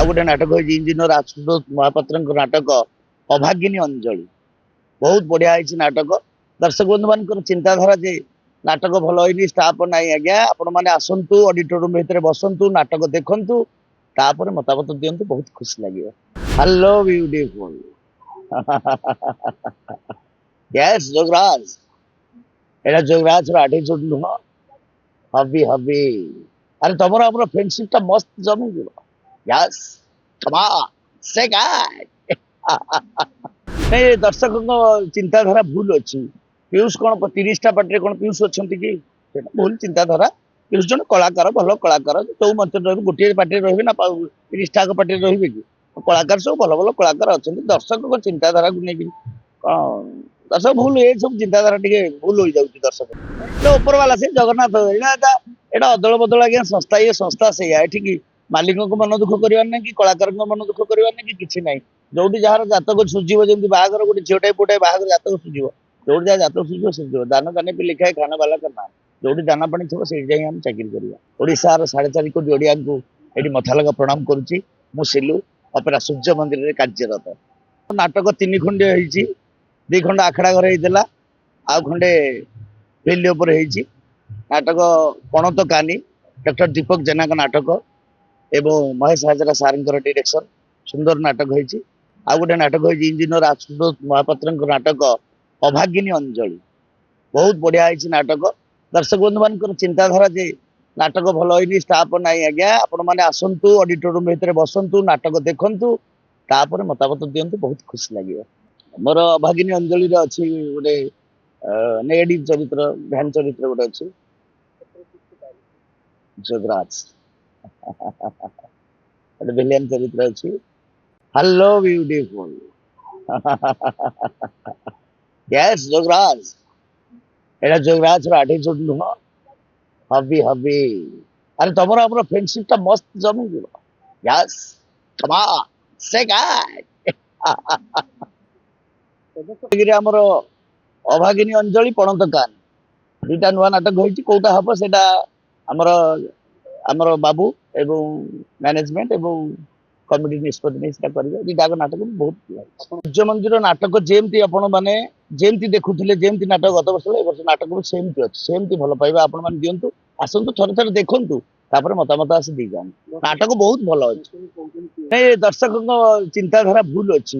ଆଉ ଗୋଟେ ନାଟକ ହେଇଛି ଇଞ୍ଜିନିୟର ଆଶୁତୋଷ ମହାପାତ୍ରଙ୍କ ନାଟକ ଅଭାଗିନୀ ଅଞ୍ଜଳି। ବହୁତ ବଢିଆ ହେଇଛି ନାଟକ। ଦର୍ଶକ ବନ୍ଧୁ ମାନଙ୍କର ଚିନ୍ତାଧାରା ଯେ ନାଟକ ଭଲ ହେଇନି, ଷ୍ଟାଫ ନାହିଁ, ଆଜ୍ଞା ଆପଣ ମାନେ ଆସନ୍ତୁ, ଅଡିଟୋରିୟମ ଭିତରେ ବସନ୍ତୁ, ନାଟକ ଦେଖନ୍ତୁ, ତାପରେ ମତାମତ ଦିଅନ୍ତୁ, ବହୁତ ଖୁସି ଲାଗିବ। Hello beautiful. ୟେସ୍ ଯୋଗରାଜ, ଏଇଟା ଯୋଗରାଜର ଆଟିଟ୍ୟୁଡ ନୁହଁ, ହବି ହବି। ଆରେ ତମର ଆମର ଫ୍ରେଣ୍ଡସିପ ଟା ମସ୍ତ ଜମିଯିବ। ୟେସ୍ କମ୍ ଅନ୍ ସେ ଗାଡ୍। ନାଇଁ ଦର୍ଶକଙ୍କ ଚିନ୍ତାଧାରା ଭୁଲ ଅଛି। ପିୟୁଷ କଣ 30ଟା ପାର୍ଟିରେ କଣ ପିୟୁଷ ଅଛନ୍ତି କି? ସେଟା ଭୁଲ ଚିନ୍ତାଧାରା। ପିୟୁଷ ଜଣେ କଳାକାର, ଭଲ କଳାକାର। ଯୋଉ ମଞ୍ଚରେ ରହିବେ, ଗୋଟିଏ ପାର୍ଟିରେ ରହିବେ ନା 30ଟା ପାର୍ଟିରେ ରହିବେ କି? କଳାକାର ସବୁ ଭଲ ଭଲ କଳାକାର ଅଛନ୍ତି। ଦର୍ଶକଙ୍କ ଚିନ୍ତାଧାରାକୁ ନେଇକି କଣ ଦର୍ଶକ ଭୁଲ, ଏ ସବୁ ଚିନ୍ତାଧାରା ଟିକେ ଭୁଲ ହୋଇଯାଉଛି ଦର୍ଶକ। ଉପର ବାଲା ସେ ଜଗନ୍ନାଥ, ଏଇଟା ଅଦଳ ବଦଳ ଆଜ୍ଞା ସଂସ୍ଥା, ଇଏ ସଂସ୍ଥା ସେଇଆ। ଏଠିକି ମାଲିକଙ୍କ ମନ ଦୁଃଖ କରିବାର ନାହିଁ କି କଳାକାରଙ୍କ ମନ ଦୁଃଖ କରିବାର ନାହିଁ କି କିଛି ନାହିଁ। ଯୋଉଠି ଯାହାର ଜାତକ ସୁଝିବ, ଯେମିତି ବାହାଘର ଗୋଟେ ଝିଅଟାଏ ପୁଅଟାଏ ବାହାଘର ଜାତକ ସୁଝିବ, ଯୋଉଠି ଯାହା ଜାତକ ସୁଝିବ ସୁଝିବ। ଦାନ କାନେ ବି ଲେଖାଏ ଖାନ ବାଲା କା ନାଁ। ଯୋଉଠି ଦାନା ପାଣି ଥିବ ସେଇଠି ଯାଇ ଆମେ ଚାକିରି କରିବା। ଓଡିଶାର 4.5 କୋଟି ଓଡିଆଙ୍କୁ ଏଠି ମଥାଲଗା ପ୍ରଣାମ କରୁଛି। ମୁଁ ସିଲୁ, ଅପେରା ସୂର୍ଯ୍ୟ ମନ୍ଦିରରେ କାର୍ଯ୍ୟରତ। ନାଟକ 3 ଖଣ୍ଡ ହେଇଛି। 2 ଖଣ୍ଡ ଆଖଡା ଘରେ ହେଇଥିଲା, ଆଉ ଖଣ୍ଡେ ଫିଲ୍ଡ ଉପରେ ହେଇଛି। ନାଟକ ପଣତ କାନି, ଡକ୍ଟର ଦୀପକ ଜେନାଙ୍କ ନାଟକ ଏବଂ ମହେଶ ହାଜରା ସାରଙ୍କର ଡିରେକ୍ସନ। ସୁନ୍ଦର ନାଟକ ହେଇଛି। ଆଉ ଗୋଟେ ନାଟକ ହେଇଛି ଇଞ୍ଜିନିୟର ଆଶୁତୋଷ ମହାପାତ୍ରଙ୍କ ନାଟକ ଅଭାଗିନୀ ଅଞ୍ଜଳି। ବହୁତ ବଢିଆ ହେଇଛି ନାଟକ। ଦର୍ଶକ ବନ୍ଧୁ ମାନଙ୍କର ଚିନ୍ତାଧାରା ଯେ ନାଟକ ଭଲ ହେଇନି, ଷ୍ଟାଫ ନାହିଁ, ଆଜ୍ଞା ଆପଣ ମାନେ ଆସନ୍ତୁ, ଅଡିଟୋରିୟମ ଭିତରେ ବସନ୍ତୁ, ନାଟକ ଦେଖନ୍ତୁ, ତାପରେ ମତାମତ ଦିଅନ୍ତୁ, ବହୁତ ଖୁସି ଲାଗିବ। ମୋର ଅଭାଗିନୀ ଅଞ୍ଜଳିରେ ଅଛି ଗୋଟେ ନେଗେଟିଭ ଚରିତ୍ର, ଭ୍ୟାନ ଚରିତ୍ର ଗୋଟେ ଅଛି, ଯୋଗରାଜ। ଗୋଟେ ଭିଲିଆନ ଚରିତ୍ର ଅଛି। Hello beautiful. ୟେସ୍ ଯୋଗରାଜ, ଏଇଟା ଯୋଗରାଜର ଆଟିଟ୍ୟୁଡ ନୁହଁ, ହବି ହବି। ଆରେ ତମର ଆମର ଫ୍ରେଣ୍ଡସିପ ଟା ମସ୍ତ ଜମିଯିବ। ୟେସ୍ କମ୍ ଅନ୍ ସେ ଗାଡ୍। ଆମର ଅଭାଗିନୀ ଅଞ୍ଜଳି, ପଣତ କାନି, 2ଟା ନୂଆ ନାଟକ ହେଇଛି। କୋଉଟା ହବ ସେଇଟା ଆମର ଆମର ବାବୁ ଏବଂ ମ୍ୟାନେଜମେଣ୍ଟ ଏବଂ କମିଟି ନିଷ୍ପତ୍ତି ନେଇ ସେଟା କରିବେ। 2ଟାକ ନାଟକ ବହୁତ ଭଲ ହେଇଛି। ସୂର୍ଯ୍ୟ ମନ୍ଦିର ନାଟକ ଯେମିତି ଆପଣ ମାନେ ଯେମିତି ଦେଖୁଥିଲେ, ଯେମିତି ନାଟକ ଗତ ବର୍ଷ, ଏ ବର୍ଷ ନାଟକ ବି ସେମିତି ଅଛି। ସେମିତି ଭଲ ପାଇବା ଆପଣ ମାନେ ଦିଅନ୍ତୁ, ଆସନ୍ତୁ, ଥରେ ଥରେ ଦେଖନ୍ତୁ, ତାପରେ ମତାମତ ଆସି ଦେଇଯାଆନ୍ତୁ। ନାଟକ ବହୁତ ଭଲ ଅଛି। ନାଇଁ ଦର୍ଶକଙ୍କ ଚିନ୍ତାଧାରା ଭୁଲ ଅଛି।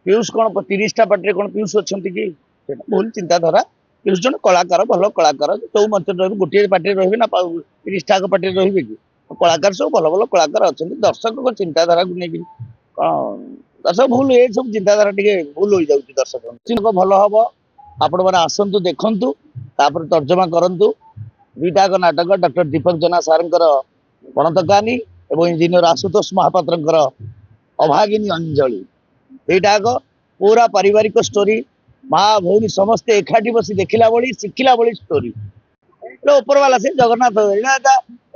ପିୟୁଷ କଣ 30ଟା ପାର୍ଟିରେ କଣ ପିୟୁଷ ଅଛନ୍ତି କି? ସେଟା ଭୁଲ ଚିନ୍ତାଧାରା। ପିୟୁଷ ଜଣେ କଳାକାର, ଭଲ କଳାକାର। ଯୋଉ ମଞ୍ଚରେ ରହିବେ, ଗୋଟିଏ ପାର୍ଟିରେ ରହିବେ ନା 30ଟା ପାର୍ଟିରେ ରହିବେ କି? କଳାକାର ସବୁ ଭଲ ଭଲ କଳାକାର ଅଛନ୍ତି। ଦର୍ଶକଙ୍କ ଚିନ୍ତାଧାରାକୁ ନେଇକି କଣ ଦର୍ଶକ ଭୁଲ, ଏ ସବୁ ଚିନ୍ତାଧାରା ଟିକେ ଭୁଲ ହୋଇଯାଉଛି ଦର୍ଶକ। ଭଲ ହବ, ଆପଣ ମାନେ ଆସନ୍ତୁ, ଦେଖନ୍ତୁ, ତାପରେ ତର୍ଜମା କରନ୍ତୁ। 2ଟାକ ନାଟକ ଡକ୍ଟର ଦୀପକ ଜେନା ସାରଙ୍କର ପଣତ କାନି ଏବଂ ଇଞ୍ଜିନିୟର ଆଶୁତୋଷ ମହାପାତ୍ରଙ୍କର ଅଭାଗିନୀ ଅଞ୍ଜଳି। 2ଟାକ ପୁରା ପାରିବାରିକ ଷ୍ଟୋରି। ମା ଭଉଣୀ ସମସ୍ତେ ଏକାଠି ବସି ଦେଖିଲା ଭଳି, ଶିଖିଲା ଭଳି ଷ୍ଟୋରି। ଉପର ବାଲା ସେ ଜଗନ୍ନାଥ,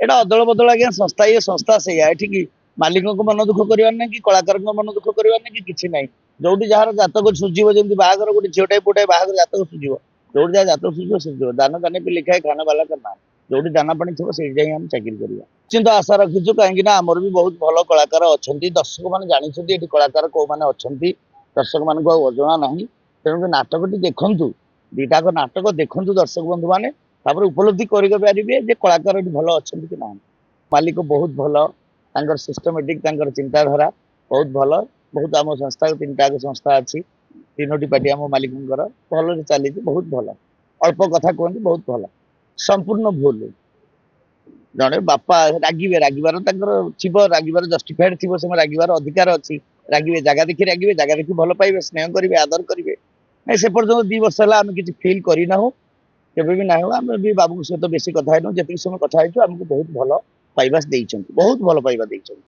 ଏଇଟା ଅଦଳ ବଦଳ ଆଜ୍ଞା ସଂସ୍ଥା, ଇଏ ସଂସ୍ଥା ସେଇଆ। ଏଠିକି ମାଲିକଙ୍କ ମନ ଦୁଃଖ କରିବାର ନାହିଁ କି କଳାକାରଙ୍କ ମନ ଦୁଃଖ କରିବାର ନାହିଁ କି କିଛି ନାହିଁ। ଯୋଉଠି ଯାହାର ଜାତକ ସୁଝିବ, ଯେମିତି ବାହାଘର ଗୋଟେ ଝିଅଟାଏ ପୁଅଟାଏ ବାହାଘର ଜାତକ ସୁଝିବ, ଯୋଉଠି ଯାହା ଜାତକ ସୁଝିବ ସୁଝିବ। ଦାନ କାନେ ବି ଲେଖାଏ ଖାନ ବାଲା କା ନାଁ। ଯୋଉଠି ଦାନା ପାଣି ଥିବ ସେଇଠି ଯାଇ ଆମେ ଚାକିରି କରିବା। ନିଶ୍ଚିନ୍ତ ଆଶା ରଖିଛୁ, କାହିଁକି ନା ଆମର ବି ବହୁତ ଭଲ କଳାକାର ଅଛନ୍ତି। ଦର୍ଶକ ମାନେ ଜାଣିଛନ୍ତି ଏଠି କଳାକାର କୋଉମାନେ ଅଛନ୍ତି, ଦର୍ଶକ ମାନଙ୍କୁ ଆଉ ଅଜଣା ନାହିଁ। ତେଣୁ ନାଟକଟି ଦେଖନ୍ତୁ, 2ଟାକ ନାଟକ ଦେଖନ୍ତୁ ଦର୍ଶକ ବନ୍ଧୁ ମାନେ, ତାପରେ ଉପଲବ୍ଧି କରିପାରିବେ ଯେ କଳାକାର ଏଠି ଭଲ ଅଛନ୍ତି କି ନାହିଁ। ମାଲିକ ବହୁତ ଭଲ, ତାଙ୍କର ସିଷ୍ଟମେଟିକ, ତାଙ୍କର ଚିନ୍ତାଧାରା ବହୁତ ଭଲ। ବହୁତ ଆମ ସଂସ୍ଥା 3ଟାକ ସଂସ୍ଥା ଅଛି, 3ଟି ପାର୍ଟି ଆମ ମାଲିକଙ୍କର, ଭଲରେ ଚାଲିଛି, ବହୁତ ଭଲ। ଅଳ୍ପ କଥା କୁହନ୍ତି, ବହୁତ ଭଲ। ସମ୍ପୂର୍ଣ୍ଣ ଭୁଲ। ଜଣେ ବାପା ରାଗିବେ, ରାଗିବାର ତାଙ୍କର ଥିବ, ରାଗିବାର ଜଷ୍ଟିଫାଏଡ ଥିବ, ସେମାନେ ରାଗିବାର ଅଧିକାର ଅଛି। ରାଗିବେ, ଜାଗା ଦେଖି ରାଗିବେ, ଜାଗା ଦେଖି ଭଲ ପାଇବେ, ସ୍ନେହ କରିବେ, ଆଦର କରିବେ। ନାଇଁ ସେ ପର୍ଯ୍ୟନ୍ତ 2 ବର୍ଷ ହେଲା ଆମେ କିଛି ଫିଲ୍ କରିନାହୁଁ, କେବେ ବି ନାହିଁ। ଆମେ ବି ବାବୁଙ୍କ ସହିତ ବେଶୀ କଥା ହେଇନୁ, ଯେତିକି ସମୟ କଥା ହେଇଛୁ ଆମକୁ ବହୁତ ଭଲ ପାଇବା ଦେଇଛନ୍ତି, ବହୁତ ଭଲ ପାଇବା ଦେଇଛନ୍ତି।